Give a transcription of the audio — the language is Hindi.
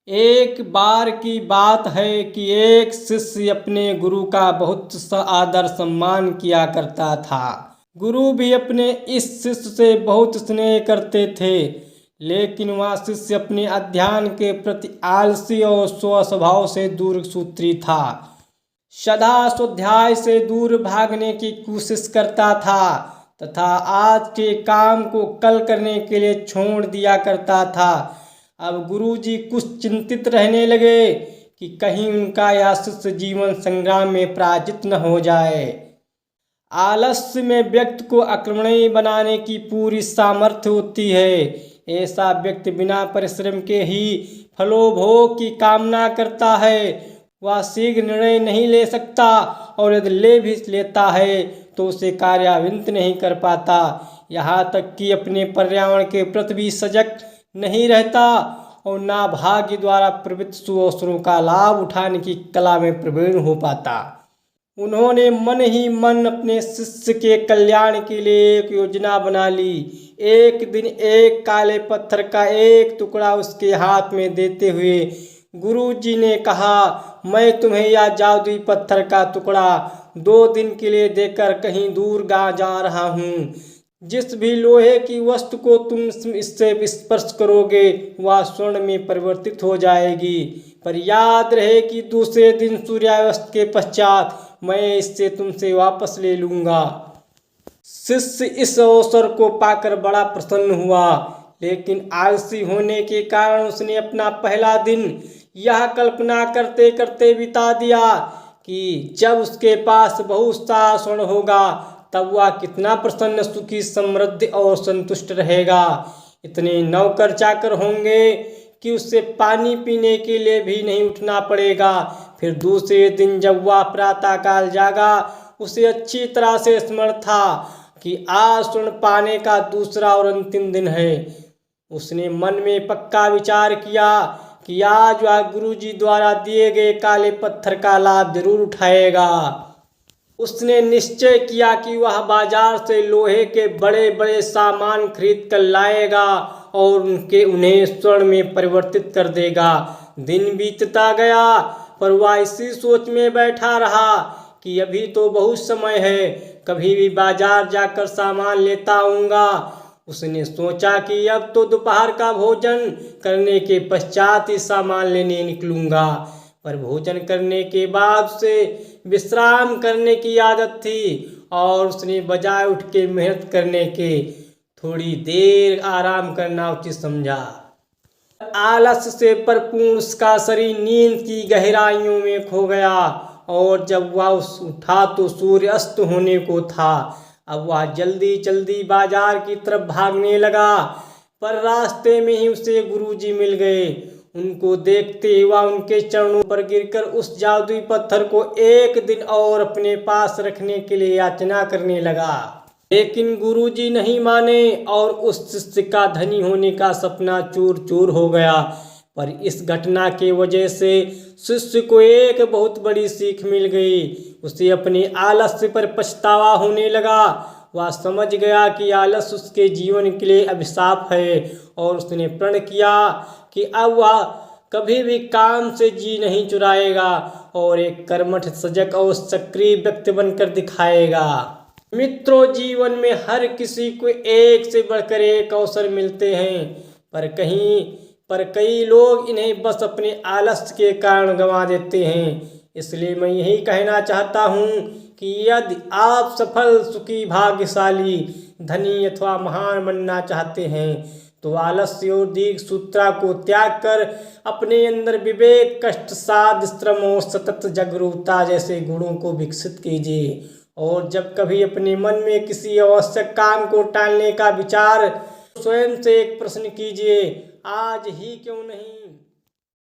एक बार की बात है कि एक शिष्य अपने गुरु का बहुत आदर सम्मान किया करता था। गुरु भी अपने इस शिष्य से बहुत स्नेह करते थे, लेकिन वह शिष्य अपने अध्ययन के प्रति आलसी और स्वभाव से दूरसूत्री था। सदा स्वाध्याय से दूर भागने की कोशिश करता था तथा आज के काम को कल करने के लिए छोड़ दिया करता था। अब गुरुजी कुछ चिंतित रहने लगे कि कहीं उनका यह शिष्य जीवन संग्राम में पराजित न हो जाए। आलस्य में व्यक्ति को अकर्मण्य बनाने की पूरी सामर्थ्य होती है। ऐसा व्यक्ति बिना परिश्रम के ही फलोभोग की कामना करता है। वह शीघ्र निर्णय नहीं ले सकता और यदि ले भी लेता है तो उसे कार्यान्वित नहीं कर पाता। यहाँ तक कि अपने पर्यावरण के प्रति भी सजग नहीं रहता और ना भाग्य द्वारा प्रवृत्त सुअवसरों का लाभ उठाने की कला में प्रवीण हो पाता। उन्होंने मन ही मन अपने शिष्य के कल्याण के लिए एक योजना बना ली। एक दिन एक काले पत्थर का एक टुकड़ा उसके हाथ में देते हुए गुरुजी ने कहा, मैं तुम्हें यह जादुई पत्थर का टुकड़ा 2 दिन के लिए देकर कहीं दूर जा रहा हूँ। जिस भी लोहे की वस्तु को तुम इससे स्पर्श करोगे वह स्वर्ण में परिवर्तित हो जाएगी, पर याद रहे कि दूसरे दिन सूर्यास्त के पश्चात मैं इससे तुमसे वापस ले लूँगा। शिष्य इस अवसर को पाकर बड़ा प्रसन्न हुआ, लेकिन आलसी होने के कारण उसने अपना पहला दिन यह कल्पना करते करते बिता दिया कि जब उसके पास बहुत सा स्वर्ण होगा तब वह कितना प्रसन्न, सुखी, समृद्ध और संतुष्ट रहेगा। इतने नौकर चाकर होंगे कि उससे पानी पीने के लिए भी नहीं उठना पड़ेगा। फिर दूसरे दिन जब वह प्रातःकाल जागा, उसे अच्छी तरह से स्मरण था कि आज स्वर्ण पाने का दूसरा और अंतिम दिन है। उसने मन में पक्का विचार किया कि आज वह गुरुजी द्वारा दिए गए काले पत्थर का लाभ जरूर उठाएगा। उसने निश्चय किया कि वह बाजार से लोहे के बड़े बड़े सामान खरीद कर लाएगा और उन्हें स्वर्ण में परिवर्तित कर देगा। दिन बीतता गया, पर वह इसी सोच में बैठा रहा कि अभी तो बहुत समय है, कभी भी बाजार जाकर सामान लेता आऊँगा। उसने सोचा कि अब तो दोपहर का भोजन करने के पश्चात ही सामान लेने निकलूँगा, पर भोजन करने के बाद से विश्राम करने की आदत थी और उसने बजाय उठ के मेहनत करने के थोड़ी देर आराम करना उचित समझा। आलस्य से भरपूर उसका शरीर नींद की गहराइयों में खो गया और जब वह उठा तो सूर्य अस्त होने को था। अब वह जल्दी जल्दी बाजार की तरफ भागने लगा, पर रास्ते में ही उसे गुरुजी मिल गए। उनको देखते ही वह उनके चरणों पर गिरकर उस जादुई पत्थर को एक दिन और अपने पास रखने के लिए याचना करने लगा। लेकिन गुरुजी नहीं माने और उस शिष्य का धनी होने का सपना चूर चूर हो गया। पर इस घटना के वजह से शिष्य को एक बहुत बड़ी सीख मिल गई। उसे अपने आलस्य पर पछतावा होने लगा। वह समझ गया कि आलस्य उसके जीवन के लिए अभिशाप है और उसने प्रण किया कि अब वह कभी भी काम से जी नहीं चुराएगा और एक कर्मठ, सजग और सक्रिय व्यक्ति बनकर दिखाएगा। मित्रों, जीवन में हर किसी को एक से बढ़कर एक अवसर मिलते हैं, पर कई लोग इन्हें बस अपने आलस्य के कारण गंवा देते हैं। इसलिए मैं यही कहना चाहता हूँ कि यदि आप सफल, सुखी, भाग्यशाली, धनी अथवा महान बनना चाहते हैं तो आलस्य और दीर्घ सूत्रा को त्याग कर अपने अंदर विवेक, कष्ट, साध, श्रम और सतत जागरूकता जैसे गुणों को विकसित कीजिए। और जब कभी अपने मन में किसी आवश्यक काम को टालने का विचार, स्वयं से एक प्रश्न कीजिए, आज ही क्यों नहीं।